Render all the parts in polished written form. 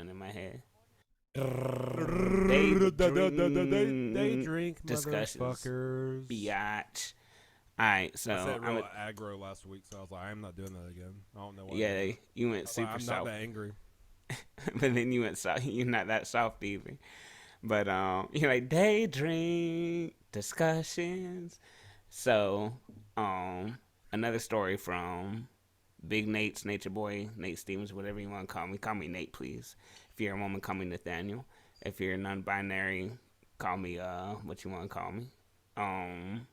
one in my head. Day They dream drink, discussions. motherfuckers. Biatch. Alright, I so said real aggro last week, so I was like, I'm not doing that again. I don't know why I did yeah, that. you went I was like, super I'm not soft. that angry. But then you went soft. You're not that soft either. But you're like daydream discussions. So um, another story from Big Nate's Nature Boy, Nate Stevens, whatever you want to call me Nate, please. If you're a woman, call me Nathaniel. If you're non-binary, call me what you want to call me. Um,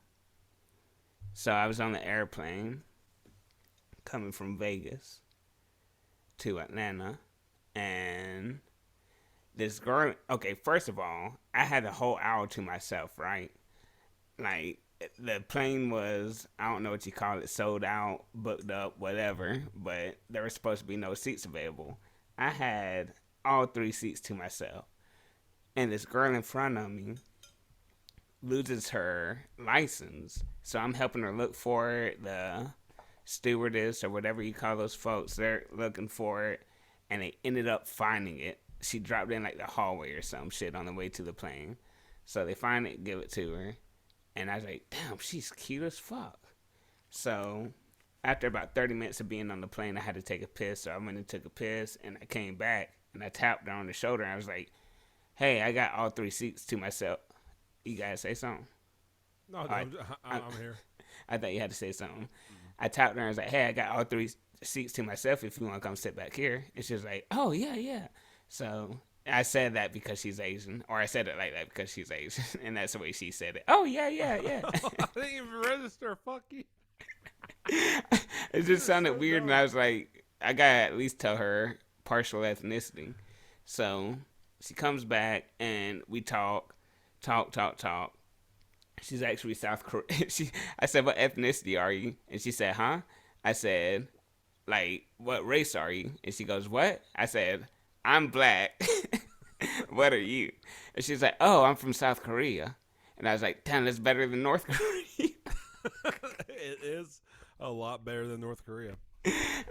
so I was on the airplane coming from Vegas to Atlanta, and this girl. Okay, first of all, I had the whole hour to myself, right? Like the plane was, I don't know what you call it, sold out, booked up, whatever, but there was supposed to be no seats available. I had all three seats to myself, and this girl in front of me loses her license, so I'm helping her look for it. The stewardess or whatever you call those folks, they're looking for it, and they ended up finding it. She dropped in like the hallway or some shit on the way to the plane, so they find it, give it to her, and I was like, damn, she's cute as fuck. So after about 30 minutes of being on the plane, I had to take a piss. So I went and took a piss, and I came back and I tapped her on the shoulder. And I was like, hey, I got all three seats to myself. You gotta say something. No, All right. I, I'm here. I thought you had to say something. Mm. I tapped her and I was like, hey, I got all three seats to myself if you want to come sit back here. And she was like, oh, yeah, yeah. So I said that because she's Asian, or I said it like that because she's Asian, and that's the way she said it. Oh, yeah, yeah, yeah. I didn't even register. Fuck you. It This just is sounded so weird, and dumb. I was like, I gotta at least tell her partial ethnicity. So she comes back, and we talk. She's actually South Korean. I said, "What ethnicity are you?" And she said, "Huh?" I said, "Like, what race are you?" And she goes, "What?" I said, "I'm black." What are you? And she's like, "Oh, I'm from South Korea." And I was like, "Damn, that's better than North Korea." It is a lot better than North Korea.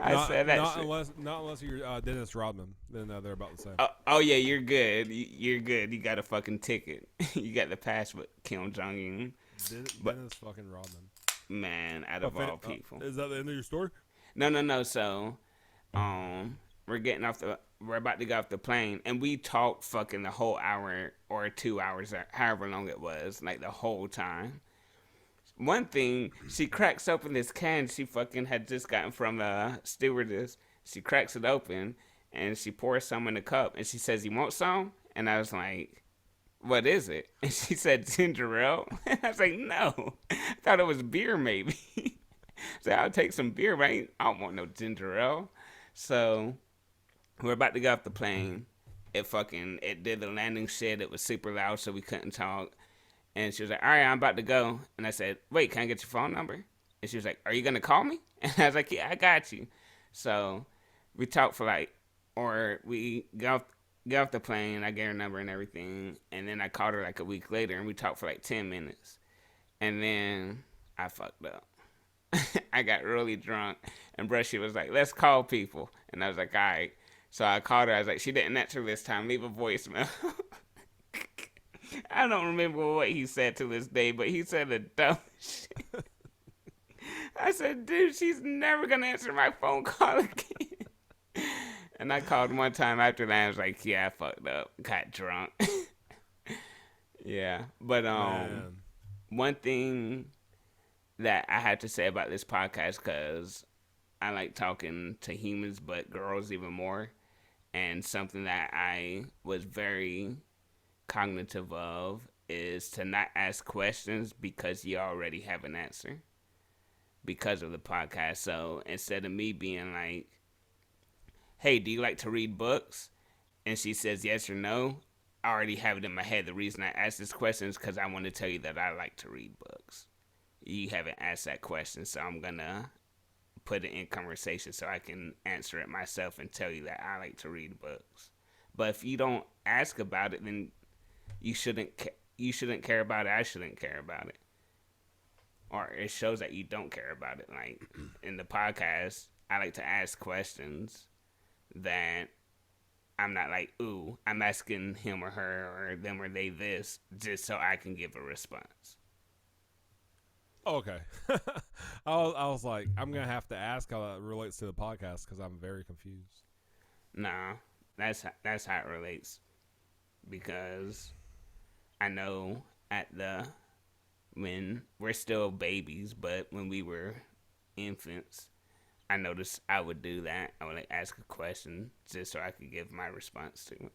I said that shit. Not unless you're Dennis Rodman. Then they're about the same. Oh yeah, you're good. You're good. You got a fucking ticket. You got the pass with Kim Jong Un. But Dennis fucking Rodman. man, out Oh, of all people. is that the end of your story? No, no, no. So, we're getting off the. We're about to get off the plane, and we talked fucking the whole hour or 2 hours, or however long it was, like the whole time. One thing, she cracks open this can she fucking had just gotten from the stewardess. She cracks it open and she pours some in a cup and she says, "You want some?" And I was like, "What is it?" And she said, "Ginger ale." And I was like, "No." I thought it was beer, maybe. So I'll take some beer, right? I don't want no ginger ale. So we're about to get off the plane. It did the landing shit. It was super loud, so we couldn't talk. And she was like, "All right, I'm about to go." And I said, "Wait, can I get your phone number?" And she was like, "Are you gonna call me?" And I was like, "Yeah, I got you." So we talked for like, or we got off the plane. I gave her number and everything, and then I called her like a week later, and we talked for like 10 minutes. And then I fucked up. I got really drunk, and Brushy was like, "Let's call people," and I was like, "All right." So I called her. I was like, "She didn't answer this time. Leave a voicemail." I don't remember what he said to this day, but he said the dumb shit. I said, "Dude, she's never gonna answer my phone call again." And I called one time after that. I was like, "Yeah, I fucked up. Got drunk." Yeah, but Man. one thing that I had to say about this podcast, because I like talking to humans, but girls even more, and something that I was very cognitive of is to not ask questions because you already have an answer because of the podcast. So instead of me being like, "Hey, do you like to read books?" and she says yes or no, I already have it in my head. The reason I ask this question is because I want to tell you that I like to read books. You haven't asked that question, so I'm gonna put it in conversation so I can answer it myself and tell you that I like to read books. But if you don't ask about it, then you shouldn't care about it. I shouldn't care about it, or it shows that you don't care about it. Like in the podcast, I like to ask questions that I'm not like, ooh, I'm asking him or her or them or they this just so I can give a response. Okay. I was like, I'm gonna have to ask how that relates to the podcast because I'm very confused. Nah, that's how it relates because I know at the when we're still babies, but when we were infants, I noticed I would do that. I would like ask a question just so I could give my response to it.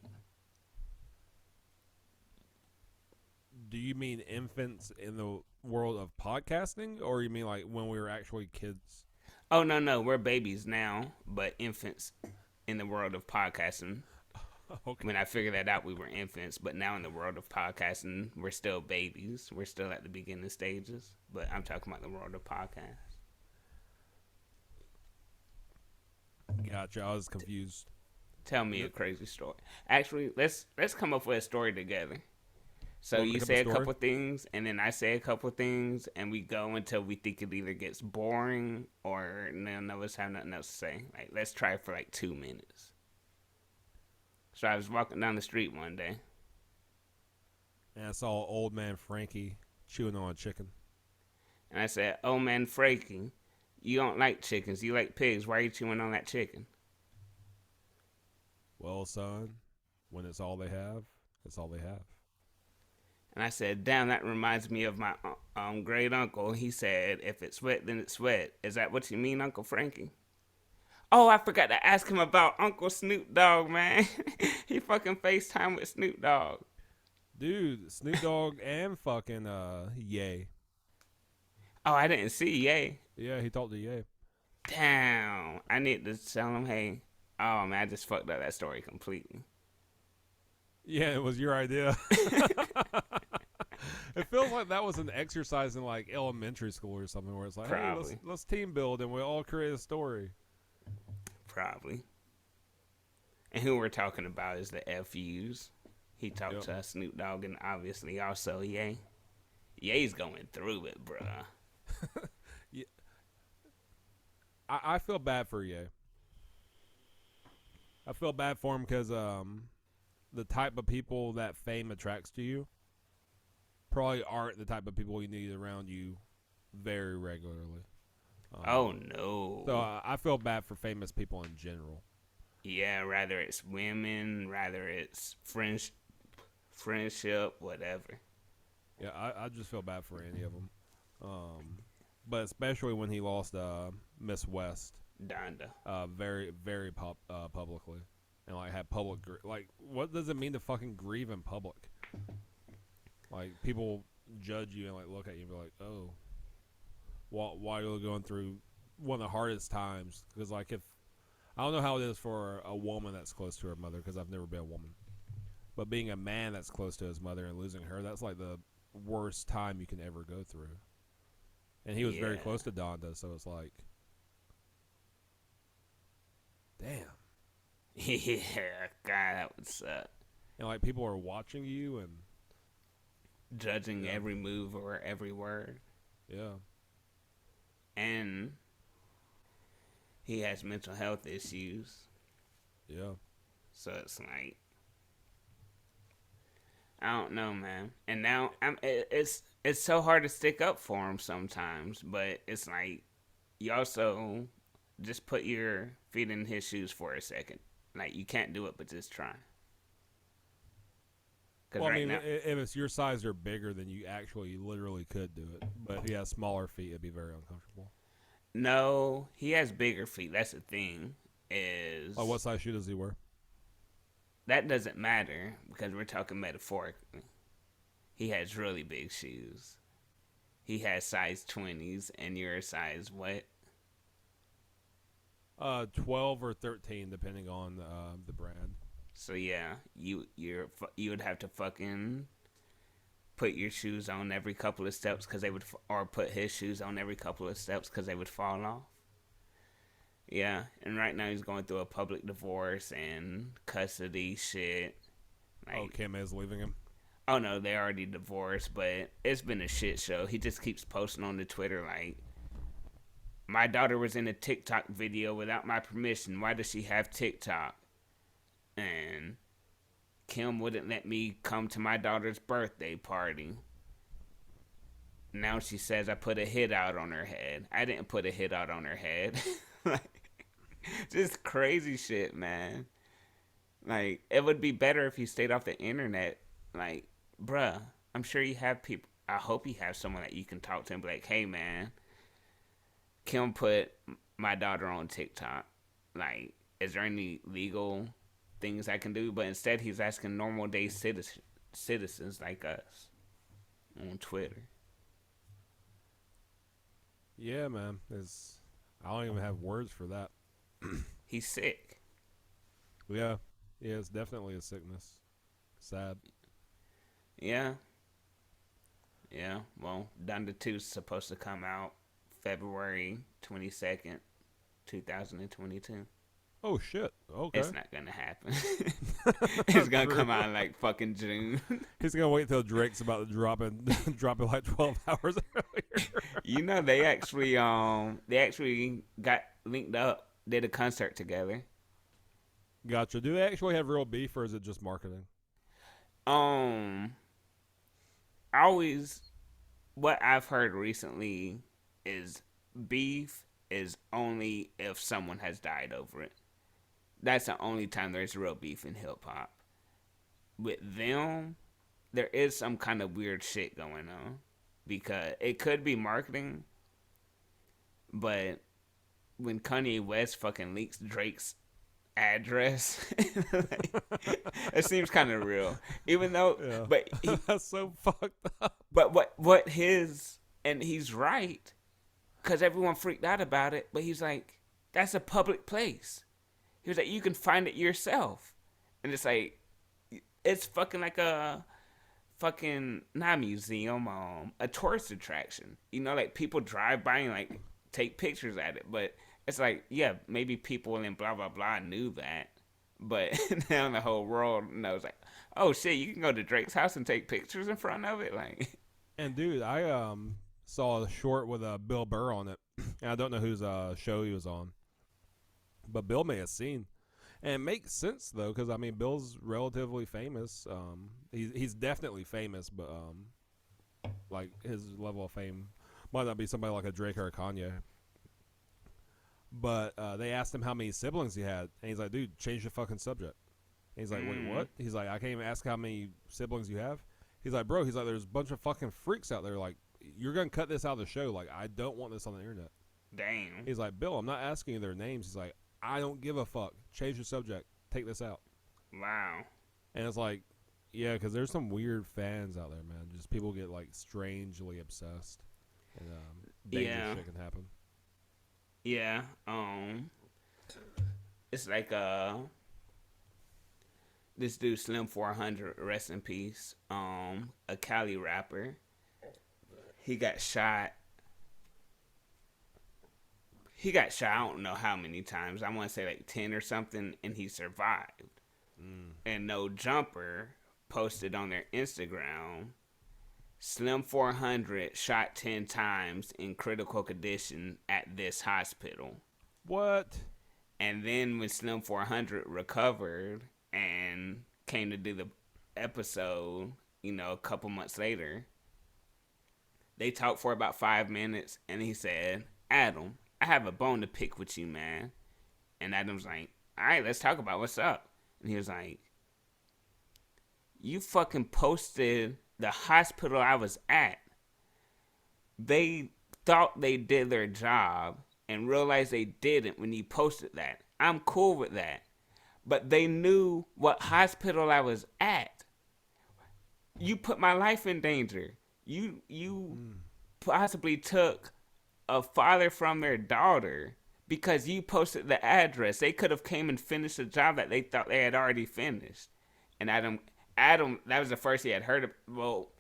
Do you mean infants in the world of podcasting, or you mean like when we were actually kids? Oh no, we're babies now, but infants in the world of podcasting. Okay. When I figured that out, we were infants, but now in the world of podcasting, we're still babies. We're still at the beginning stages, but I'm talking about the world of podcasts. Gotcha. I was confused. Tell me a crazy story. Actually, let's come up with a story together. So Want to you make up a say a story? couple things, and then I say a couple things, and we go until we think it either gets boring or none of us have nothing else to say. Like, let's try for like 2 minutes. So I was walking down the street one day, And I saw old man Frankie chewing on a chicken. and I said, "Oh man, Frankie, you don't like chickens. You like pigs. Why are you chewing on that chicken?" Well, son, when it's all they have, it's all they have. And I said, "Damn, that reminds me of my great uncle. He said, if it's wet, then it's wet. Is that what you mean, Uncle Frankie?" Oh, I forgot to ask him about Uncle Snoop Dogg, man. He fucking FaceTime with Snoop Dogg. Dude, Snoop Dogg and fucking Ye. Oh, I didn't see. Yay. Yeah, he talked to Ye. Damn. I need to tell him, hey. Oh, man, I just fucked up that story completely. Yeah, it was your idea. It feels like that was an exercise in like elementary school or something, where it's like, hey, let's Probably. let's team build and we all create a story. Probably. And who we're talking about is the FUs. He talked Yep. to Snoop Dogg and obviously also Ye. Ye's going through it, bruh. Yeah, I feel bad for Ye. I feel bad for him because the type of people that fame attracts to you probably aren't the type of people you need around you very regularly. Oh, no. So I feel bad for famous people in general. Yeah, rather it's women, rather it's friendship, whatever. Yeah, I just feel bad for any of them. But especially when he lost Miss West, Donda. very very publicly, and like had public like what does it mean to fucking grieve in public? Like people judge you and like look at you and be like, oh, why you're going through one of the hardest times? Because like if I don't know how it is for a woman that's close to her mother because I've never been a woman, but being a man that's close to his mother and losing her, that's like the worst time you can ever go through. And he was very Yeah. close to Donda, so it's like, damn. Yeah, God, that would suck. And like people are watching you, and Judging Yeah. every move or every word. yeah, And he has mental health issues. yeah. So it's like, I don't know, man. And now it's so hard to stick up for him sometimes, but it's like you also just put your feet in his shoes for a second. Like you can't do it, but just try. Because Well, I right mean, now, if it's your size or bigger, then you actually literally could do it. But if he has smaller feet, it'd be very uncomfortable. no, he has bigger feet. That's the thing. Is Like, what size shoe does he wear? that doesn't matter because we're talking metaphorically. He has really big shoes. He has size 20s, and you're a size what? 12 or 13, depending on the brand. So yeah, you would have to fucking put your shoes on every couple of steps because they would, or put his shoes on every couple of steps because they would fall off. Yeah, and right now he's going through a public divorce and custody shit. Like, Oh, Kim is leaving him. oh no, they already divorced, but it's been a shit show. He just keeps posting on the Twitter like, my daughter was in a TikTok video without my permission. Why does she have TikTok? and Kim wouldn't let me come to my daughter's birthday party. Now she says I put a hit out on her head. I didn't put a hit out on her head. Like, just crazy shit, man. Like, it would be better if you stayed off the internet. Like, bruh, I'm sure you have people. I hope you have someone that you can talk to and be like, hey, man, Kim put my daughter on TikTok. Like, is there any legal things I can do? But instead, he's asking normal day citizens like us on Twitter. Yeah, man. I don't even have words for that. He's sick. Yeah. Yeah, it's definitely a sickness. Sad. Yeah. Yeah. Well, Donda 2 is supposed to come out February 22nd, 2022. Oh, shit. Okay. It's not gonna happen. It's gonna True. come out in like fucking June. He's going to wait till Drake's about to drop it, drop it like 12 hours earlier. You know they actually got linked up, did a concert together. Gotcha. Do they actually have real beef or is it just marketing? Um I always what I've heard recently is beef is only if someone has died over it. That's the only time there's real beef in hip hop. With them, there is some kind of weird shit going on because it could be marketing, but when Kanye West fucking leaks Drake's address, like, it seems kind of real. Even though, Yeah. but he, That's so fucked up. but what his and he's right because everyone freaked out about it. But he's like, that's a public place. He was like, you can find it yourself, and it's like, it's fucking like a fucking not a museum, a tourist attraction. You know, like people drive by and like take pictures at it, but it's like, yeah, maybe people in blah blah blah knew that, but now the whole world knows. Like, oh shit, you can go to Drake's house and take pictures in front of it. Like, And dude, I saw a short with Bill Burr on it, and I don't know whose show he was on, but Bill may have seen. And it makes sense though, because I mean, Bill's relatively famous. He's definitely famous, but like his level of fame might not be somebody like a Drake or a Kanye. But they asked him how many siblings he had, and he's like, "Dude, change the fucking subject." And he's like, "Wait, what?" He's like, "I can't even ask how many siblings you have." He's like, "Bro," he's like, "There's a bunch of fucking freaks out there. Like, you're gonna cut this out of the show. Like, I don't want this on the internet." damn. He's like, "Bill, I'm not asking you their names." He's like, "I don't give a fuck. Change the subject. Take this out." Wow. And it's like, yeah, because there's some weird fans out there, man. Just people get like strangely obsessed, and dangerous Yeah. shit can happen. Yeah. It's like this dude Slim 400, rest in peace. A Cali rapper. He got shot. He got shot. I don't know how many times. I want to say like 10 or something, and he survived. And No Jumper posted on their Instagram, Slim 400 shot 10 times in critical condition at this hospital. What? And then when Slim 400 recovered and came to do the episode, a couple months later, they talked for about 5 minutes, and he said, Adam, I have a bone to pick with you, man. And Adam's like, all right, let's talk about what's up. And he was like, you fucking posted the hospital I was at. They thought they did their job and realized they didn't when you posted that. I'm cool with that. But they knew what hospital I was at. You put my life in danger. You possibly took a father from their daughter because you posted the address. They could have came and finished the job that they thought they had already finished. And Adam, that was the first he had heard of. Well,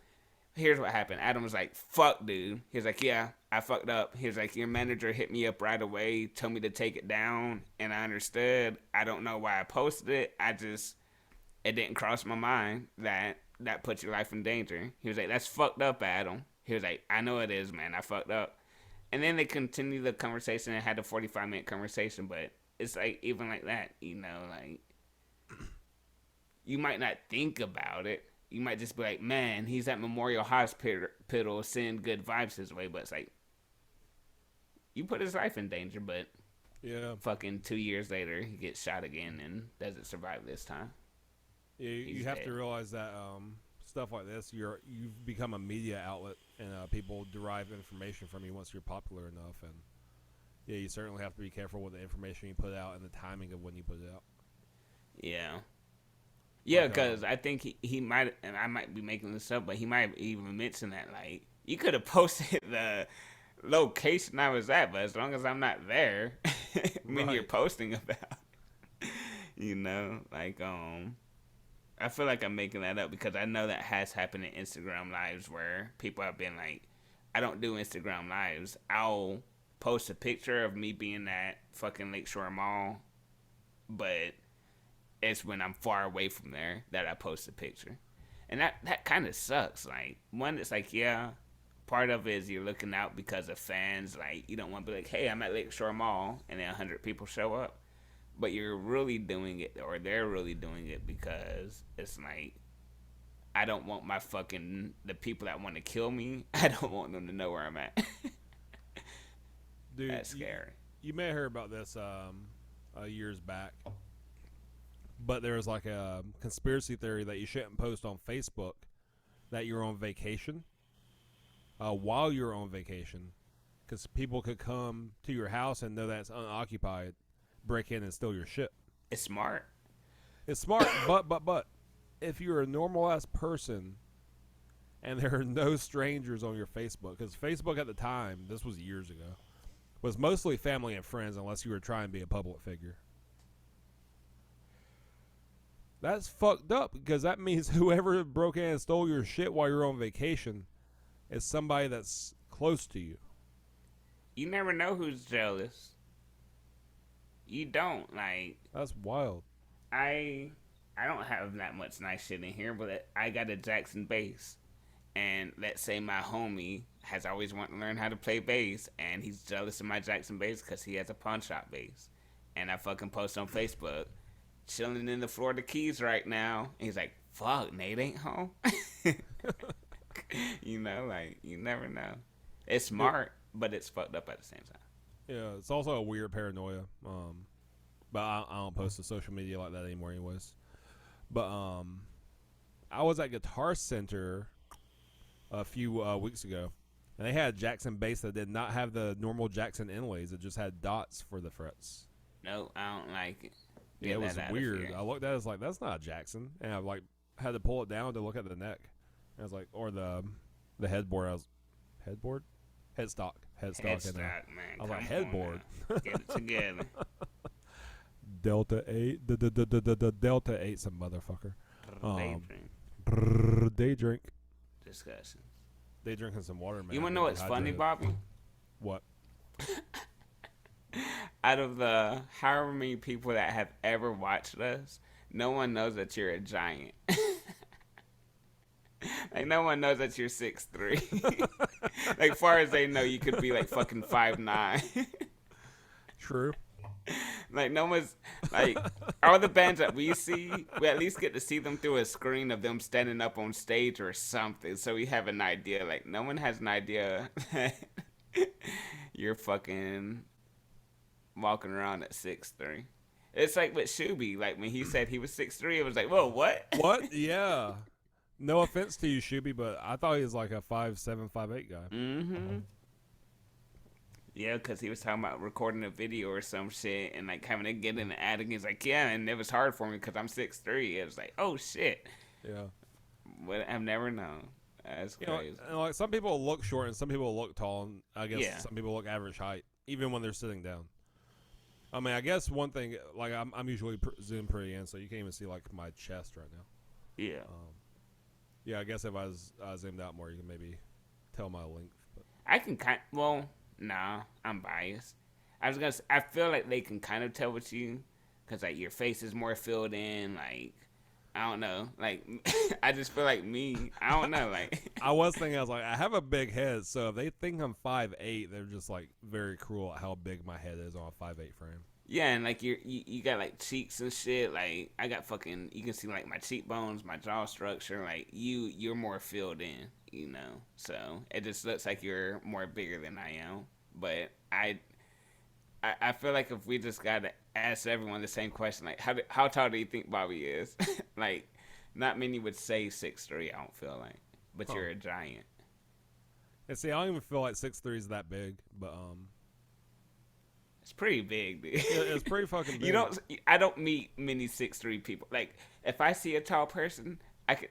here's what happened. Adam was like, fuck, dude. He was like, yeah, I fucked up. He was like, your manager hit me up right away, told me to take it down, and I understood. I don't know why I posted it. It didn't cross my mind that puts your life in danger. He was like, that's fucked up, Adam. He was like, I know it is, man. I fucked up. And then they continued the conversation and had a 45-minute conversation, but it's like, even like that, like, you might not think about it. You might just be like, man, he's at Memorial Hospital, send good vibes his way. But it's like, you put his life in danger, but Yeah. fucking 2 years later, he gets shot again and doesn't survive this time. You He's have dead. to realize that stuff like this, you've become a media outlet, and people derive information from you once you're popular enough. And yeah, you certainly have to be careful with the information you put out and the timing of when you put it out. Yeah. Yeah, Like, because I think he might, and I might be making this up, but he might even mention that, like, you could have posted the location I was at, but as long as I'm not there, when you're Right. posting about, like, I feel like I'm making that up because I know that has happened in Instagram lives where people have been like, I don't do Instagram lives. I'll post a picture of me being at fucking Lakeshore Mall, but it's when I'm far away from there that I post a picture. And that kind of sucks. Like, one, it's like, yeah, part of it is you're looking out because of fans. Like, you don't want to be like, hey, I'm at Lakeshore Mall, and then 100 people show up. But you're really doing it, or they're really doing it because it's like, I don't want the people that want to kill me, I don't want them to know where I'm at. Dude, That's scary. you may have heard about this years back, but there was like a conspiracy theory that you shouldn't post on Facebook that you're on vacation while you're on vacation, because people could come to your house and know that it's unoccupied, break in and steal your shit. It's smart. It's smart, but if you're a normal ass person and there are no strangers on your Facebook, because Facebook at the time, this was years ago, was mostly family and friends unless you were trying to be a public figure. That's fucked up because that means whoever broke in and stole your shit while you're on vacation is somebody that's close to you. You never know who's jealous. You don't. Like, That's wild. I don't have that much nice shit in here, but I got a Jackson bass. And let's say my homie has always wanted to learn how to play bass, and he's jealous of my Jackson bass because he has a pawn shop bass. And I fucking post on Facebook, chilling in the Florida Keys right now. And he's like, fuck, Nate ain't home. Like, you never know. It's smart, but it's fucked up at the same time. Yeah, it's also a weird paranoia. But I don't post to social media like that anymore, anyways. But I was at Guitar Center a few weeks ago, and they had a Jackson bass that did not have the normal Jackson inlays. It just had dots for the frets. No, I don't like it. Yeah, it was weird. I looked at it, I was like, that's not a Jackson. And I like had to pull it down to look at the neck. And I was like, or the headboard. Headstock in Headstock, there. man. I was like, Come headboard. on now. Get it together. Delta 8. The Delta 8 some motherfucker. Daydream. Day drink. Discussion. They drinking some water, man. You want to know what's funny, Bobby? What? Out of the however many people that have ever watched us, no one knows that you're a giant. Like, no one knows that you're 6'3". Like, far as they know, you could be like fucking 5'9". True. Like, no one's like, all the bands that we see, we at least get to see them through a screen of them standing up on stage or something, so we have an idea. Like, no one has an idea that you're fucking walking around at 6'3". It's like with Shuby, like when he said he was 6'3", it was like, whoa, what? What? Yeah. No offense to you, Shuby, but I thought he was like a 5'7", 5'8" guy. Mm-hmm. Yeah, because he was talking about recording a video or some shit and like having to get in the attic. He's like, yeah, and it was hard for me because I'm 6'3". It was like, oh shit. Yeah. But I've never known. That's crazy. And like some people look short and some people look tall, and I guess Yeah. some people look average height, even when they're sitting down. I mean, I guess one thing, like I'm usually zoomed pretty in, so you can't even see like my chest right now. Yeah. Yeah, I guess if I was zoomed out more, you can maybe tell my length. But I can nah, I'm biased. I feel like they can kind of tell with you because like your face is more filled in. Like, I don't know. Like, I just feel like me. I don't know. Like, I was thinking, I was like, I have a big head, so if they think I'm 5'8", they're just like very cruel at how big my head is on a 5'8" frame. Yeah, and like you got like cheeks and shit. Like I got fucking. You can see like my cheekbones, my jaw structure. Like you're more filled in. You know, so it just looks like you're more bigger than I am. But I feel like if we just gotta ask everyone the same question, like how tall do you think Bobby is? Like, not many would say 6'3". I don't feel like, but Huh. you're a giant. And see, I don't even feel like 6'3" is that big, but It's pretty big, dude. it's pretty fucking You big. don't. I don't meet many 6'3" people. Like if I see a tall person, I can.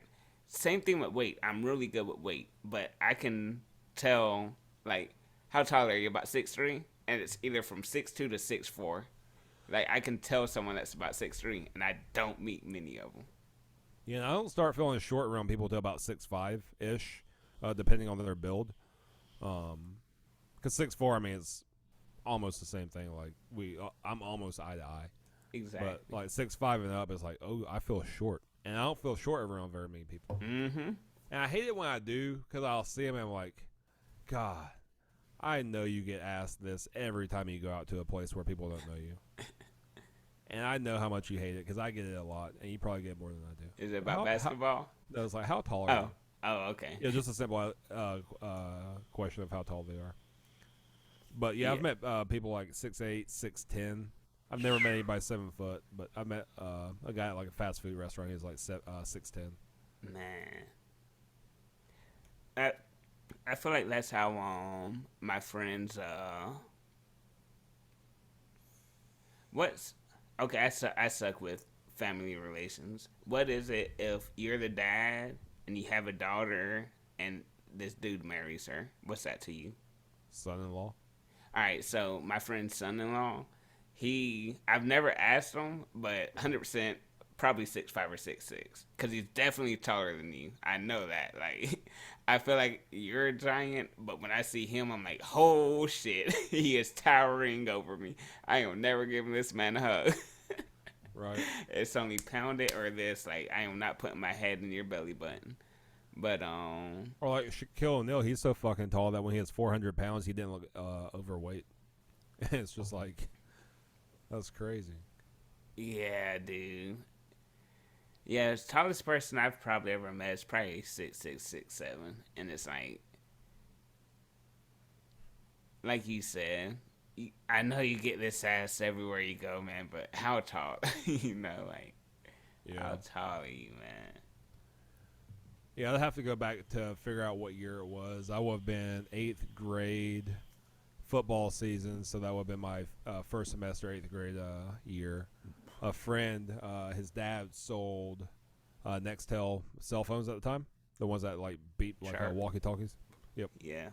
Same thing with weight. I'm really good with weight, but I can tell like how tall are you? About 6'3", and it's either from 6'2" to 6'4". Like I can tell someone that's about 6'3", and I don't meet many of them. You know, I don't start feeling short around people till about 6'5" ish, depending on their build. Because 6'4", I mean, it's almost the same thing. Like I'm almost eye to eye. But Exactly. like 6'5" and up, it's like, oh, I feel short, and I don't feel short around very many people. Mm-hmm. And I hate it when I do because I'll see them and I'm like, God, I know you get asked this every time you go out to a place where people don't know you. And I know how much you hate it because I get it a lot, and you probably get it more than I do. Is it about How basketball? I was like, how tall are Oh. you? Oh, okay. Yeah, just a simple question of how tall they are. But yeah, Yeah. I've met people like 6'8", 6'10". I've never met anybody 7 foot, but I met a guy at like a fast food restaurant. He was like 6'10". Man. I I feel like that's how my friends what's okay, I suck with family relations. What is it if you're the dad and you have a daughter and this dude marries her? What's that to you? Son-in-law. All right, so my friend's son-in-law, I've never asked him, but 100% probably 6'5" or 6'6", because he's definitely taller than you. I know that. Like, I feel like you're a giant, but when I see him, I'm like, oh shit, he is towering over me. I am never giving this man a hug. Right. It's only pound it or this. Like, I am not putting my head in your belly button. But Or like Shaquille O'Neal, he's so fucking tall that when he has 400 pounds, he didn't look overweight. It's just like, that's crazy. yeah, dude. Yeah, the tallest person I've probably ever met is probably 6'6", 6'7", and it's like you said, I know you get this ass everywhere you go, man. But how tall? You know, like Yeah. how tall are you, man? Yeah, I'd have to go back to figure out what year it was. I would have been 8th grade football season, so that would have been my first semester, 8th grade year. A friend, his dad sold Nextel cell phones at the time, the ones that like beep like Sure. walkie talkies. Yep. Yeah.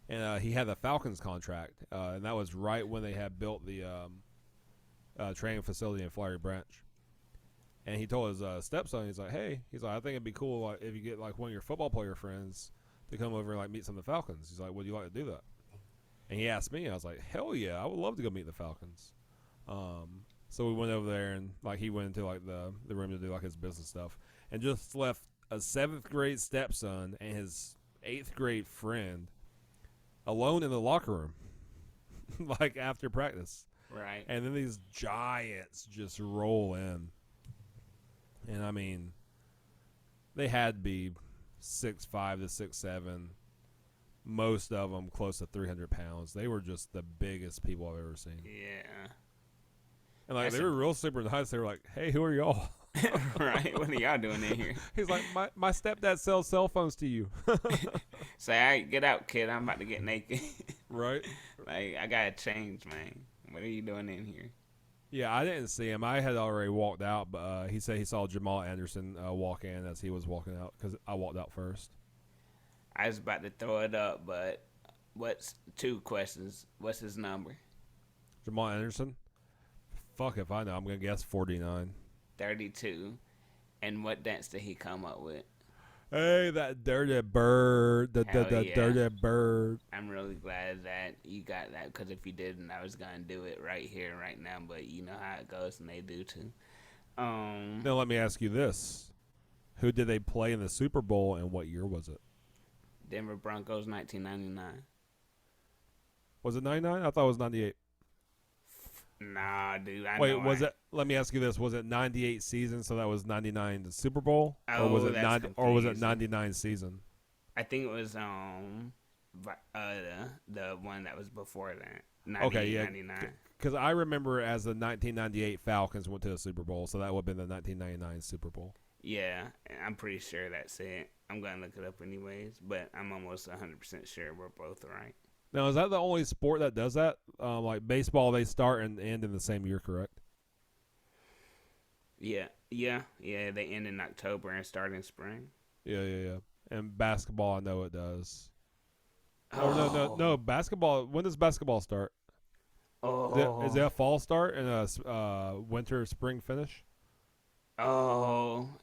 And he had the Falcons contract, and that was right when they had built the training facility in Flowery Branch. And he told his stepson, he's like, "Hey, he's like, I think it'd be cool like, if you get like one of your football player friends to come over and like meet some of the Falcons." He's like, "Would you like to do that?" And he asked me, I was like, "Hell yeah, I would love to go meet the Falcons." So we went over there and like he went into like the room to do like his business stuff, and just left a 7th grade stepson and his 8th grade friend alone in the locker room, like after practice. Right. And then these giants just roll in. And I mean, they had to be 6'5" to 6'7". Most of them close to 300 pounds. They were just the biggest people I've ever seen. Yeah. And like That's they were real super nice. They were like, "Hey, who are y'all?" right. What are y'all doing in here? He's like, my stepdad sells cell phones to you. Say, all right, get out, kid. I'm about to get naked. Right? Like, I gotta change, man. What are you doing in here? Yeah, I didn't see him. I had already walked out, but he said he saw Jamal Anderson walk in as he was walking out because I walked out first. I was about to throw it up, but what's 2 questions? What's his number? Jamal Anderson? Fuck if I know. I'm going to guess 49. 32. And what dance did he come up with? Hey, that dirty bird. The Hell yeah. dirty bird. I'm really glad that you got that, because if you didn't, I was gonna do it right here, right now. But you know how it goes, and they do too. Now let me ask you this. Who did they play in the Super Bowl and what year was it? Denver Broncos, 1999. Was it 99? I thought it was 98. Nah, dude, I Wait, know was I. it? Let me ask you this: was it 98 season? So that was 99 the Super Bowl, or was Oh, it that's Or was it confusing. 99 season? I think it was the one that was before that, Okay, 98, yeah, 99. because I remember as the 1998 Falcons went to the Super Bowl, so that would have been the 1999 Super Bowl. Yeah, I'm pretty sure that's it. I'm gonna look it up anyways, but I'm almost 100% sure we're both right. Now, is that the only sport that does that? Like baseball, they start and end in the same year, correct? Yeah. They end in October and start in spring. Yeah. And basketball, I know it does. Or no. Oh, Basketball. When does basketball start? Is it oh, a fall start and a winter spring finish?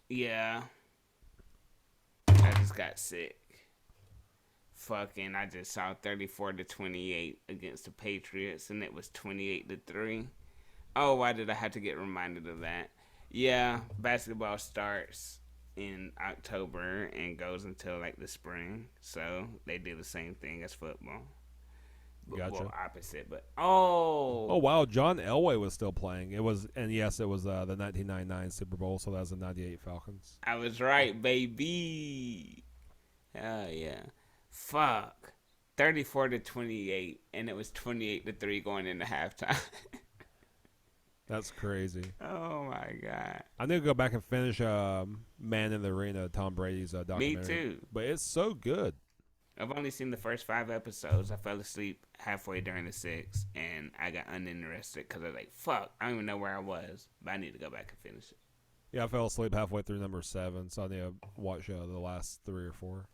yeah. I just got sick. Fucking, I just saw 34-28 against the Patriots, and it was 28-3. Oh, why did I have to get reminded of that? Yeah, basketball starts in October and goes until like the spring, so they do the same thing as football. Well, Gotcha. opposite, but Oh oh, wow, John Elway was still playing. It was, and yes, it was the 1999 Super Bowl, so that was the '98 Falcons. I was right, baby. Hell yeah. Fuck. 34-28, and it was 28-3 going into halftime. That's crazy. Oh my god. I need to go back and finish Man in the Arena, Tom Brady's Me documentary, too. but it's so good. I've only seen the first 5 episodes. I fell asleep halfway during the six, and I got uninterested because I was like, "Fuck, I don't even know where I was." But I need to go back and finish it. Yeah, I fell asleep halfway through number 7, so I need to watch the last 3 or 4.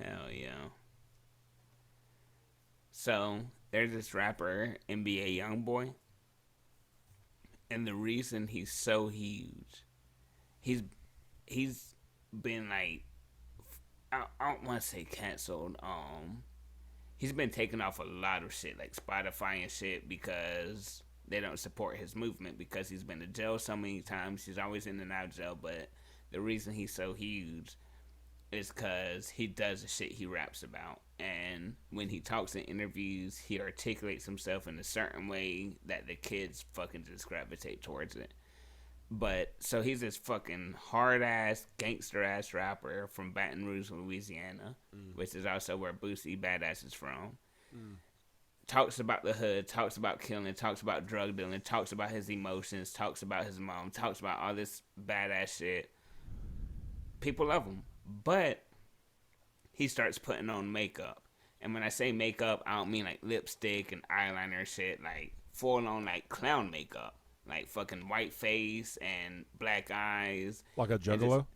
Hell yeah. So there's this rapper, NBA Youngboy, and the reason he's so huge, he's he's been like, I don't want to say canceled. He's been taken off a lot of shit like Spotify and shit because they don't support his movement because he's been to jail so many times. He's always in and out of jail, but the reason he's so huge is because he does the shit he raps about. And when he talks in interviews, he articulates himself in a certain way that the kids fucking just gravitate towards it. But so he's this fucking hard ass, gangster ass rapper from Baton Rouge, Louisiana, Mm. which is also where Boosie Badass is from. Mm. Talks about the hood, talks about killing, talks about drug dealing, talks about his emotions, talks about his mom, talks about all this badass shit. People love him. But he starts putting on makeup. And when I say makeup, I don't mean like lipstick and eyeliner shit, like full on like clown makeup. Like fucking white face and black eyes Like a and just juggalo?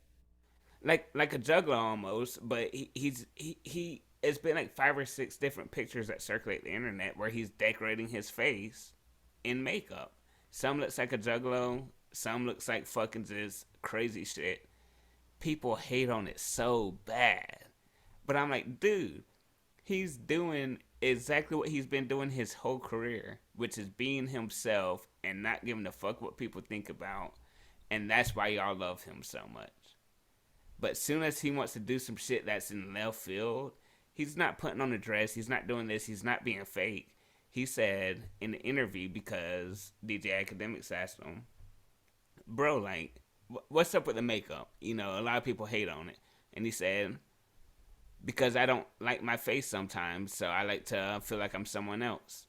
like a juggler almost, but he it's been like 5 or 6 different pictures that circulate the internet where he's decorating his face in makeup. Some looks like a juggalo, some looks like fucking just crazy shit. People hate on it so bad. But I'm like, dude, he's doing exactly what he's been doing his whole career, which is being himself and not giving a fuck what people think about. And that's why y'all love him so much. But as soon as he wants to do some shit that's in left field, he's not putting on a dress. He's not doing this. He's not being fake. He said in the interview because DJ Academics asked him, "Bro, like, what's up with the makeup? You know, a lot of people hate on it." And he said, "Because I don't like my face sometimes, so I like to feel like I'm someone else."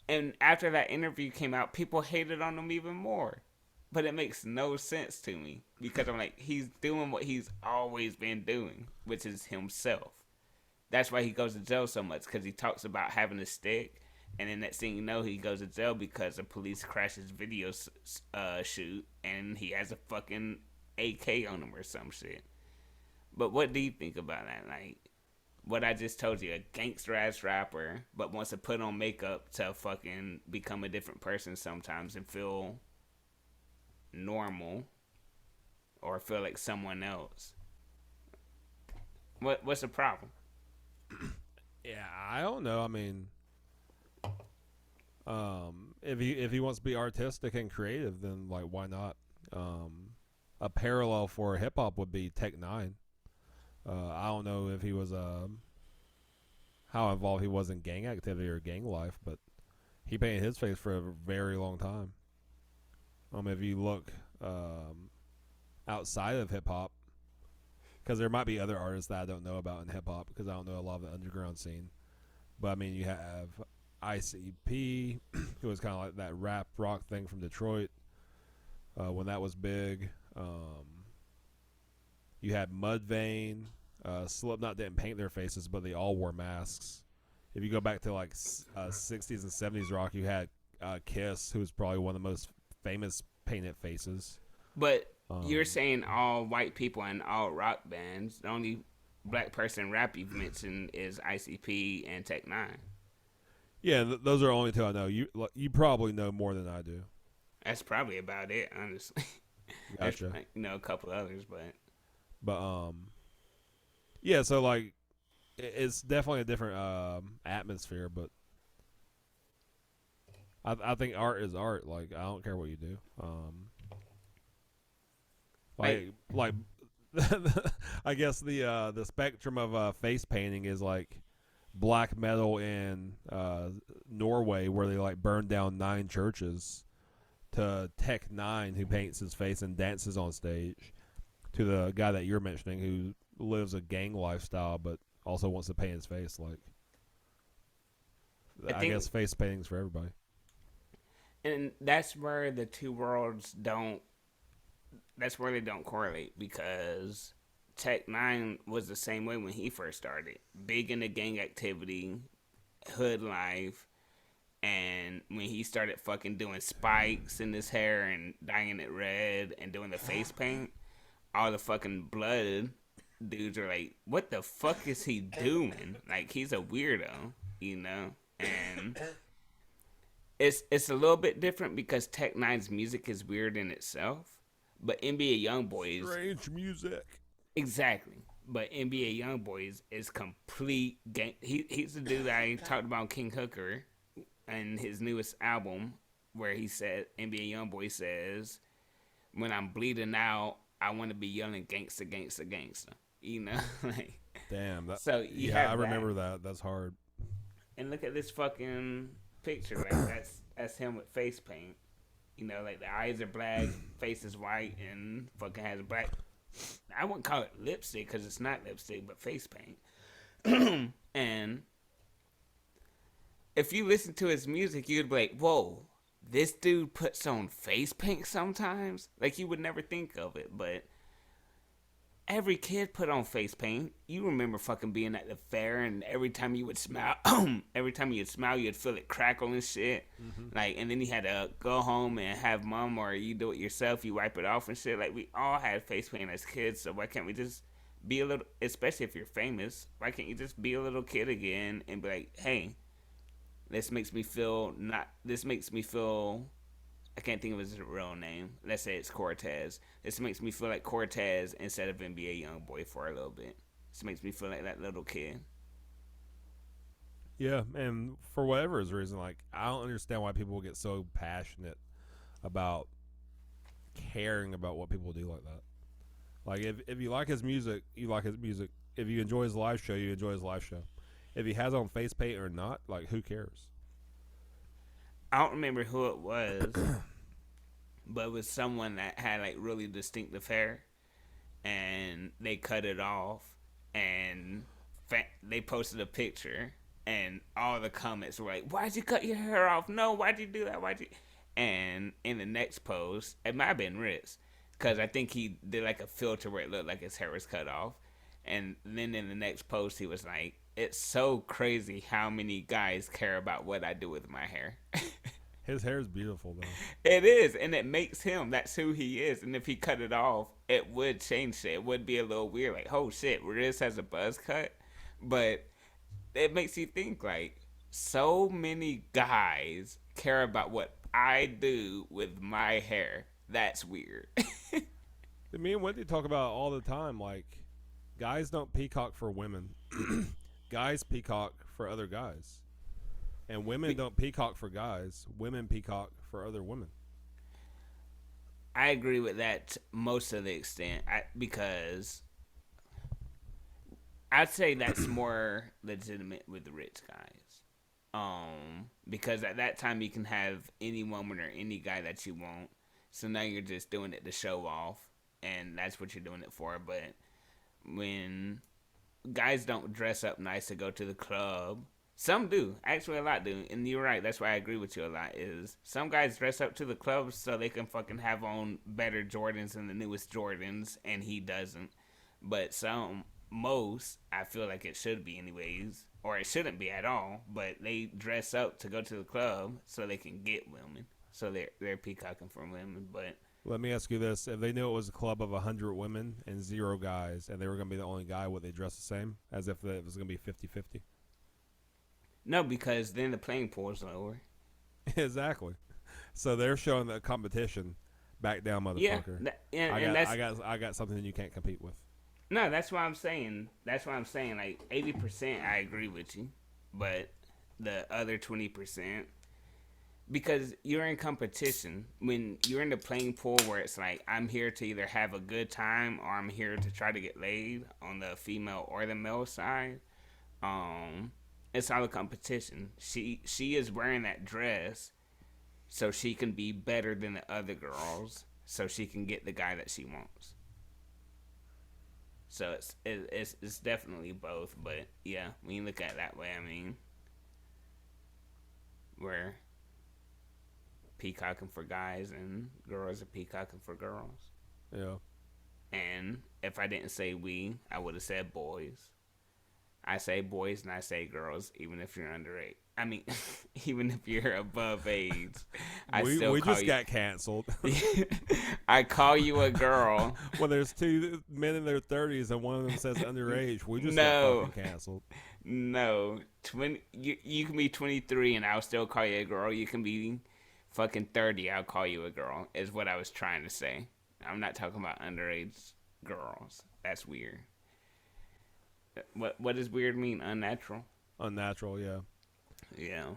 And after that interview came out, people hated on him even more. But it makes no sense to me because I'm like, he's doing what he's always been doing, which is himself. That's why he goes to jail so much because he talks about having a stick, and then next thing you know, he goes to jail because a police crashes video shoot, and he has a fucking AK on him or some shit. But what do you think about that? Like, what I just told you, a gangster ass rapper, but wants to put on makeup to fucking become a different person sometimes and feel normal or feel like someone else. What's the problem? Yeah, I don't know. I mean, if he wants to be artistic and creative, then like why not? A parallel for hip hop would be Tech Nine. I don't know if he was how involved he was in gang activity or gang life, but He painted his face for a very long time. If you look outside of hip hop, because there might be other artists that I don't know about in hip hop because I don't know a lot of the underground scene. But I mean, you have ICP, who was kind of like that rap rock thing from Detroit when that was big. You had Mudvayne. Slipknot didn't paint their faces, but they all wore masks. If you go back to like 60s and 70s rock, you had Kiss, who was probably one of the most famous painted faces. But you're saying all white people and all rock bands. The only black person rap you've mentioned is ICP and Tech Nine. Yeah, those are only two I know. You probably know more than I do. That's probably about it, honestly. Gotcha. There's, a couple others, but yeah. So like, it's definitely a different atmosphere. But I think art is art. Like, I don't care what you do. Like I guess the spectrum of face painting is like black metal in Norway, where they like burn down 9 churches, to Tech Nine, who paints his face and dances on stage, to the guy that you're mentioning who lives a gang lifestyle but also wants to paint his face. Like, I guess face painting's for everybody. And that's where the two worlds don't. That's where they don't correlate, because Tech Nine was the same way when he first started, big into gang activity, hood life, and when he started fucking doing spikes in his hair and dyeing it red and doing the face paint, all the fucking blood dudes are like, "What the fuck is he doing? Like, he's a weirdo, you know?" And it's a little bit different because Tech Nine's music is weird in itself, but NBA Youngboy is Strange music. exactly. But NBA Youngboy is complete gang. He's the dude that I talked about, King Hooker, and his newest album, where he said, NBA Youngboy says, "When I'm bleeding out, I want to be yelling gangsta, gangsta, gangsta." You know, like, damn. so you I have remember that. That's hard. and look at this fucking picture. Like, that's him with face paint. You know, like the eyes are black, face is white, and fucking has black. I wouldn't call it lipstick because it's not lipstick, but face paint. And if you listen to his music, you'd be like, "Whoa, this dude puts on face paint sometimes." Like, you would never think of it, but every kid put on face paint. You remember fucking being at the fair, and every time you would smile, you'd feel it crackle and shit. Mm-hmm. Like, and then you had to go home and have mom, or you do it yourself. You wipe it off and shit. Like, we all had face paint as kids, so why can't we just be a little? Especially if you're famous, why can't you just be a little kid again and be like, "Hey, this makes me feel not. This makes me feel." I can't think of his real name. Let's say it's Cortez. This makes me feel like Cortez instead of NBA Youngboy for a little bit. This makes me feel like that little kid. Yeah, and for whatever is reason, like, I don't understand why people get so passionate about caring about what people do like that. Like, if you like his music, you like his music. If you enjoy his live show, you enjoy his live show. If he has on face paint or not, like, who cares? I don't remember who it was, but it was someone that had like really distinctive hair, and they cut it off, and they posted a picture, and all the comments were like, "Why'd you cut your hair off? No, why'd you do that? Why'd you?" And in the next post, it might have been Ritz, because I think he did like a filter where it looked like his hair was cut off, and then in the next post he was like, "It's so crazy how many guys care about what I do with my hair." His hair is beautiful, though. It is, and it makes him. That's who he is. And if he cut it off, it would change shit. It would be a little weird, like, "Oh shit, Riz has a buzz cut," but it makes you think like, so many guys care about what I do with my hair. That's weird. Me and Wendy talk about it all the time. Like, guys don't peacock for women. Guys peacock for other guys. And women don't peacock for guys. Women peacock for other women. I agree with that most of the extent, because I'd say that's more legitimate with the rich guys. Because at that time you can have any woman or any guy that you want. So now you're just doing it to show off, and that's what you're doing it for. But when guys don't dress up nice to go to the club, some do. Actually, a lot do. And you're right. That's why I agree with you a lot. Is some guys dress up to the club so they can fucking have on better Jordans and the newest Jordans, and he doesn't. But most, I feel like it should be anyways, or it shouldn't be at all. But they dress up to go to the club so they can get women. So they're peacocking for women. But Let me ask you this: if they knew it was a club of 100 women and 0 guys, and they were going to be the only guy, would they dress the same, as if it was going to be 50-50? no, because then the playing pool is lower. Exactly. So they're showing the competition. Back down, Yeah, motherfucker. and that's I got something that you can't compete with. no. That's what I'm saying. That's what I'm saying. Like 80%, I agree with you, but the other 20%, because you're in competition when you're in the playing pool where it's like I'm here to either have a good time or I'm here to try to get laid on the female or the male side. Um, it's all a competition. She is wearing that dress so she can be better than the other girls, so she can get the guy that she wants. So it's definitely both, but yeah, when you look at it that way, I mean, we're peacocking for guys and girls are peacocking for girls. Yeah. And if I didn't say we, I would have said boys. I say boys and I say girls, even if you're underage. I mean, even if you're above age, I we still we call just you. got canceled. I call you a girl. When there's 2 men in their 30s and one of them says underage, we just No. got fucking canceled. No, 20. You can be 23 and I'll still call you a girl. You can be fucking 30. I'll call you a girl. Is what I was trying to say. I'm not talking about underage girls. That's weird. What does weird mean? Unnatural. Unnatural, yeah. Yeah,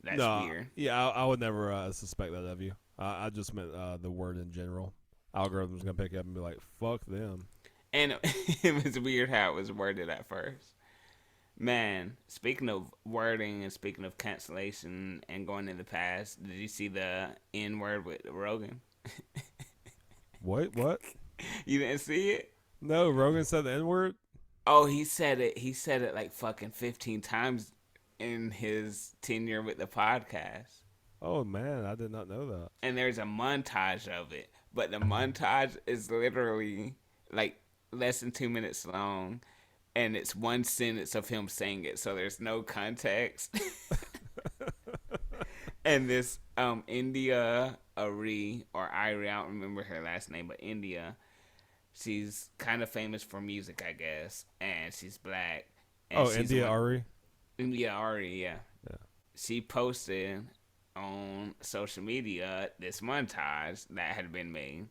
that's No, weird. yeah, I would never suspect that of you. I just meant the word in general. Algorithm's gonna pick up and be like, "Fuck them." And it was weird how it was worded at first. Man, speaking of wording and speaking of cancellation and going in the past, did you see the N word with Rogan? What? What? You didn't see it? No, Rogan said the N word. Oh, he said it. He said it like fucking 15 times in his tenure with the podcast. Oh man, I did not know that. And there's a montage of it, but the montage is literally like less than 2 minutes long, and it's one sentence of him saying it, so there's no context. And this India Ari or Irie, I don't remember her last name, but India, she's kind of famous for music, I guess, and she's black. And Oh, she's India Ari. India Ari, yeah. Yeah. She posted on social media this montage that had been made.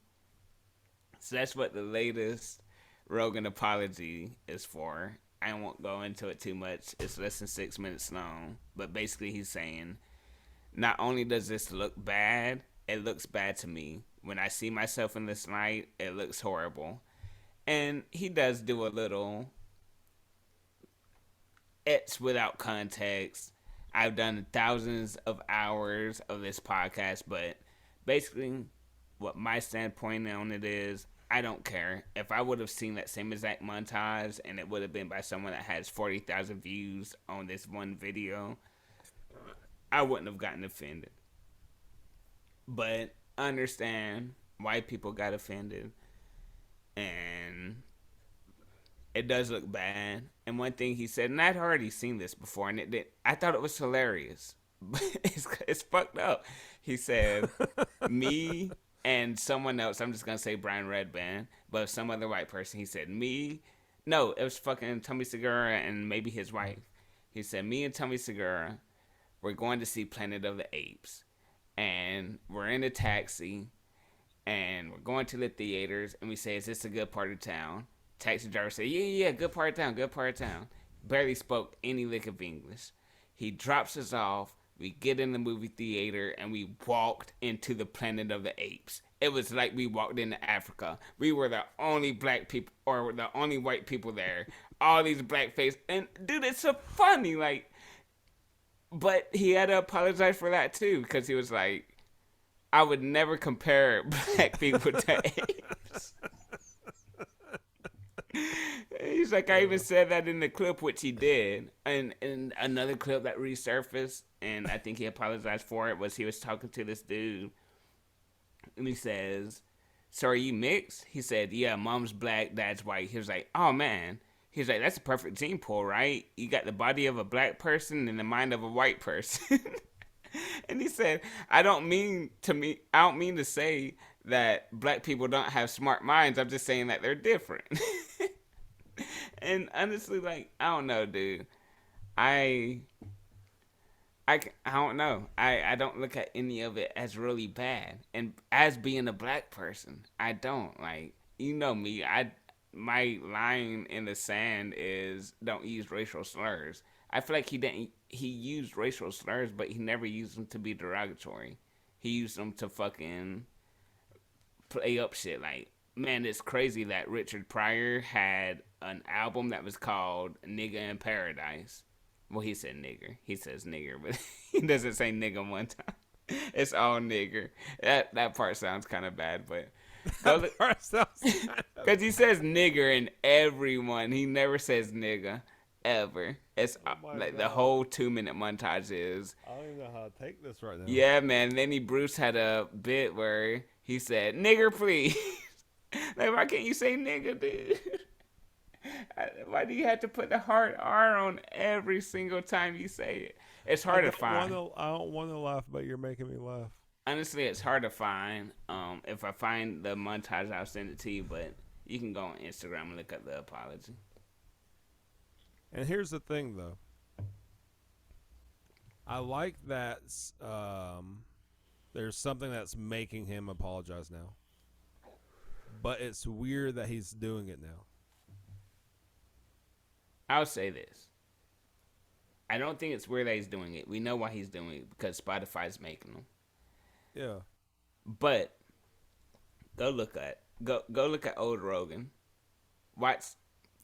So that's what the latest Rogan apology is for. I won't go into it too much. It's less than 6 minutes long. But basically, he's saying, not only does this look bad, it looks bad to me. When I see myself in this light, it looks horrible. And he does do a little, it's without context. I've done thousands of hours of this podcast, but basically, what my standpoint on it is, I don't care. If I would have seen that same exact montage and it would have been by someone that has 40,000 views on this one video, I wouldn't have gotten offended. But I understand why people got offended. And it does look bad. And one thing he said, and I'd already seen this before, and it did. I thought it was hilarious, but it's fucked up. He said, "Me and someone else." I'm just gonna say Brian Redband, but some other white person. He said, "Me." No, it was fucking Tommy Segura and maybe his wife. He said, "Me and Tommy Segura, we're going to see Planet of the Apes, and we're in a taxi, and we're going to the theaters, and we say, is this a good part of town?" Taxi driver said, yeah, good part of town, good part of town. Barely spoke any lick of English. He drops us off. We get in the movie theater, and we walked into the Planet of the Apes. It was like we walked into Africa. We were the only black people, or the only white people there. All these black faces. And, dude, it's so funny. Like, but he had to apologize for that too because he was like, I would never compare black people to apes. He's like, I even said that in the clip, which he did. And in another clip that resurfaced, and I think he apologized for it, was he was talking to this dude, and he says, so are you mixed? He said, yeah, mom's black, dad's white. He was like, oh man. He's like, that's a perfect gene pool, right? You got the body of a black person and the mind of a white person. And he said, I don't mean to say that black people don't have smart minds. I'm just saying that they're different. And honestly, like, I don't know, dude. I I don't know. I don't look at any of it as really bad. And as being a black person, I don't. Like, you know me, my line in the sand is don't use racial slurs. I feel like he used racial slurs, but he never used them to be derogatory. He used them to fucking play up shit. Like, man, it's crazy that Richard Pryor had an album that was called Nigga in Paradise. Well, he said nigger. He says nigger, but he doesn't say nigga one time. It's all nigger. That part sounds kind of bad, but go look, because he says nigger in everyone. He never says nigga ever. It's Oh my like the god. whole 2 minute montage is. I don't even know how to take this right now. Yeah, man. Lenny Bruce had a bit where he said nigger, please. Like, why can't you say nigga, dude? Why do you have to put the hard R on every single time you say it? It's hard to find. I don't want to laugh, but you're making me laugh. Honestly, it's hard to find. If I find the montage, I'll send it to you. But you can go on Instagram and look up the apology. And here's the thing, though. I like that there's something that's making him apologize now. But it's weird that he's doing it now. I'll say this. I don't think it's weird that he's doing it. We know why he's doing it because Spotify's making them. Yeah. But go look at old Rogan. Watch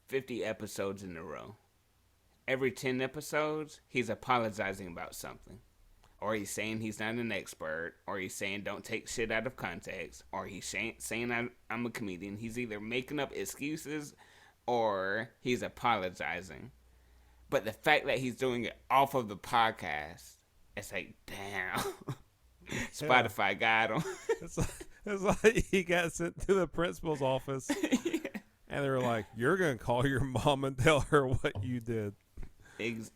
50 episodes in a row. Every 10 episodes, he's apologizing about something. Or he's saying he's not an expert, or he's saying don't take shit out of context, or he's saying I'm a comedian. He's either making up excuses or he's apologizing. But the fact that he's doing it off of the podcast, it's like, damn. Yeah. Spotify got him. It's like he got sent to the principal's office and they were like, you're going to call your mom and tell her what you did.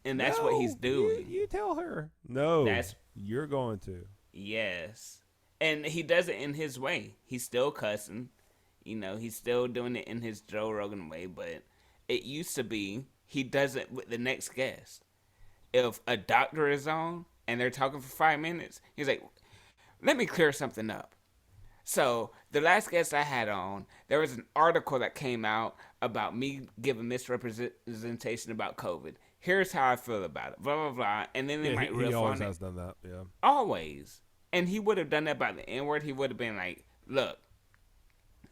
And that's what he's doing. You tell her. No, That's you're going to. yes. And he does it in his way. He's still cussing. You know, he's still doing it in his Joe Rogan way, but it used to be he does it with the next guest. If a doctor is on and they're talking for 5 minutes, he's like, let me clear something up. So, the last guest I had on, there was an article that came out about me giving misrepresentation about COVID. Here's how I feel about it. Blah, blah, blah. And then they Yeah, might he riff always on it. has done that. Yeah. Always. And he would have done that by the N word. He would have been like, look,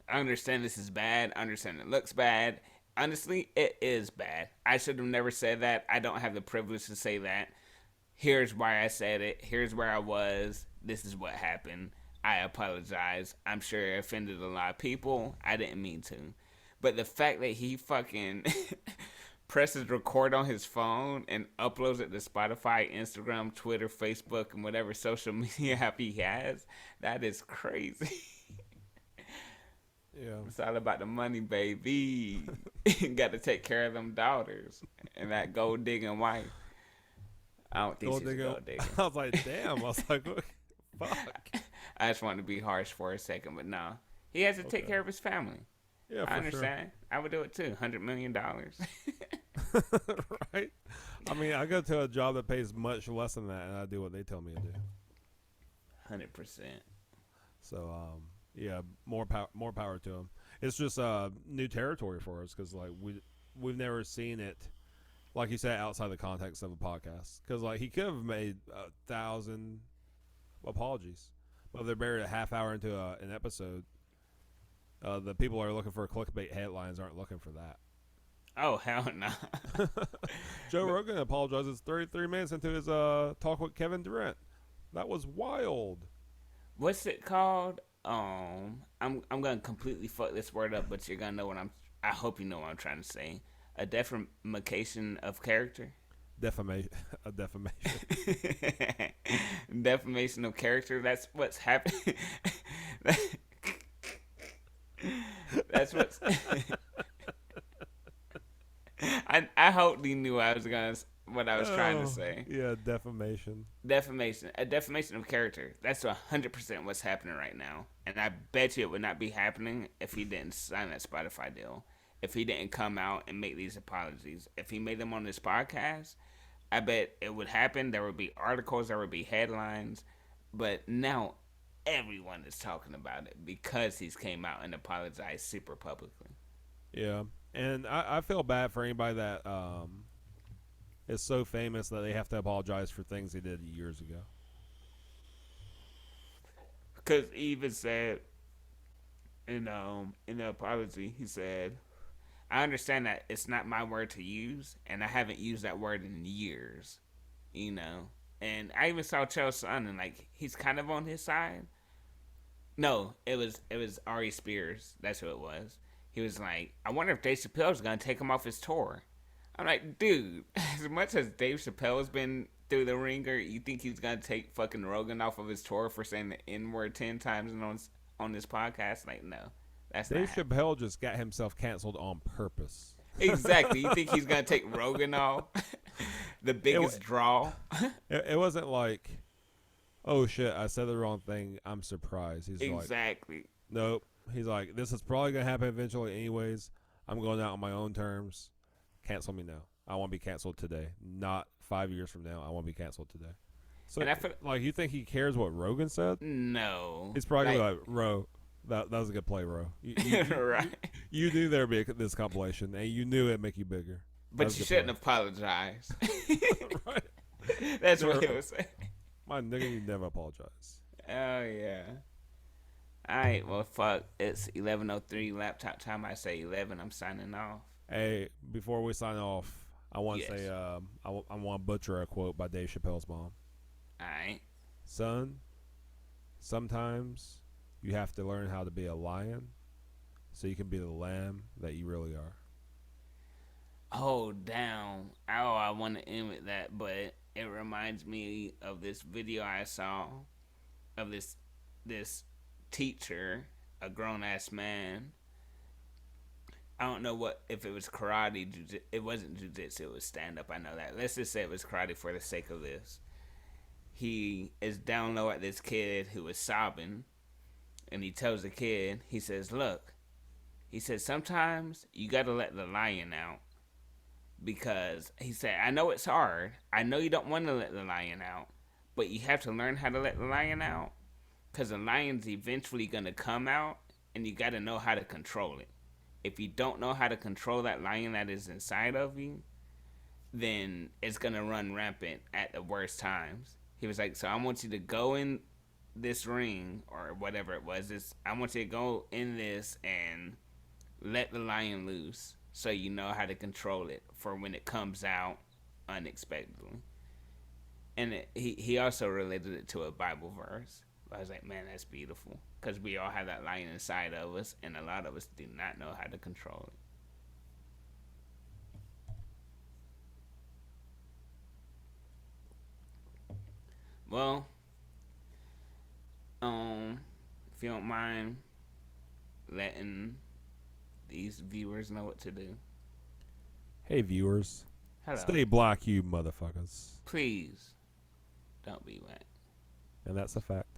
I understand this is bad. I understand it looks bad. Honestly, it is bad. I should have never said that. I don't have the privilege to say that. Here's why I said it. Here's where I was. This is what happened. I apologize. I'm sure it offended a lot of people. I didn't mean to. But the fact that he fucking presses record on his phone and uploads it to Spotify, Instagram, Twitter, Facebook, and whatever social media app he has, that is crazy. Yeah. It's all about the money, baby. Got to take care of them daughters and that gold digging wife. I don't think she's a gold digger. I was like, damn. I was like, fuck. I just wanted to be harsh for a second, but no. He has to take care of his family. Yeah, for I understand. I would do it too. $100 million. sure. Right? I mean, I go to a job that pays much less than that, and I do what they tell me to do. 100%. So, yeah, more power to him. It's just new territory for us because like we've never seen it, like you said, outside the context of a podcast. Because like he could have made 1,000 apologies, but if they're buried a half hour into an episode, the people who are looking for clickbait headlines aren't looking for that. Oh hell no. Joe But Rogan apologizes 33 minutes into his talk with Kevin Durant. That was wild. what's it called? I'm gonna completely fuck this word up, but you're gonna know what I'm. I hope you know what I'm trying to say. A defamation of character. Defamation. A defamation. Defamation of character. That's what's happening. That's what's. I hope you knew what I was trying to Oh, say. yeah, defamation. Defamation, a defamation of character. That's 100% what's happening right now, and I bet you it would not be happening if he didn't sign that Spotify deal. If he didn't come out and make these apologies, if he made them on this podcast, I bet it would happen. There would be articles, there would be headlines, but now everyone is talking about it because he's came out and apologized super publicly. Yeah, and I feel bad for anybody that is so famous that they have to apologize for things they did years ago. Because he even said in the apology, he said, "I understand that it's not my word to use, and I haven't used that word in years, you know." And I even saw Chael's son, and like he's kind of on his side. No, it was Ari Spears. That's who it was. He was like, "I wonder if Dave Chappelle's gonna take him off his tour." I'm like, dude, as much as Dave Chappelle's been through the ringer, you think he's gonna take fucking Rogan off of his tour for saying the N word 10 times on this podcast? Like, no, that's not Dave happening. Chappelle just got himself canceled on purpose. Exactly. You think he's gonna take Rogan off? The It, biggest draw. it wasn't like, oh shit, I said the wrong thing. I'm surprised. He's like, Exactly. nope. He's like, this is probably gonna happen eventually, anyways. I'm going out on my own terms. Cancel me now. I want to be canceled today, not 5 years from now. I want to be canceled today. So, And I feel like, you think he cares what Rogan said? no. He's probably gonna be like, Ro, that was a good play, Ro. Right. You knew there'd be this compilation, and you knew it'd make you bigger. That But was a you good shouldn't apologize. play. Right. That's what he was saying. My nigga, you never apologize. Oh yeah. All right. Well, fuck. It's 11:03 laptop time. I say 11. I'm signing off. Hey, before we sign off, I want to Yes. say, I want to butcher a quote by Dave Chappelle's mom. All right. Son, sometimes you have to learn how to be a lion so you can be the lamb that you really are. Oh damn. Oh, I want to end with that, but it reminds me of this video I saw of this teacher, a grown ass man. I don't know what if it was karate. It wasn't jujitsu. It was stand up. I know that. Let's just say it was karate for the sake of this. He is down low at this kid who is sobbing, and he tells the kid, he says, "Look," he says, "sometimes you gotta let the lion out." Because he said, "I know it's hard. I know you don't want to let the lion out, but you have to learn how to let the lion out. Because the lion's eventually going to come out, and you got to know how to control it. If you don't know how to control that lion that is inside of you, then it's going to run rampant at the worst times." He was like, "So I want you to go in this ring," or whatever it was. I want you to go in this and let the lion loose so you know how to control it for when it comes out unexpectedly." And he also related it to a Bible verse. I was like, man, that's beautiful. Because we all have that lion inside of us, and a lot of us do not know how to control it. Well, if you don't mind letting these viewers know what to do. Hey, viewers. Hello. Stay black, you motherfuckers. Please don't be wet. And that's a fact.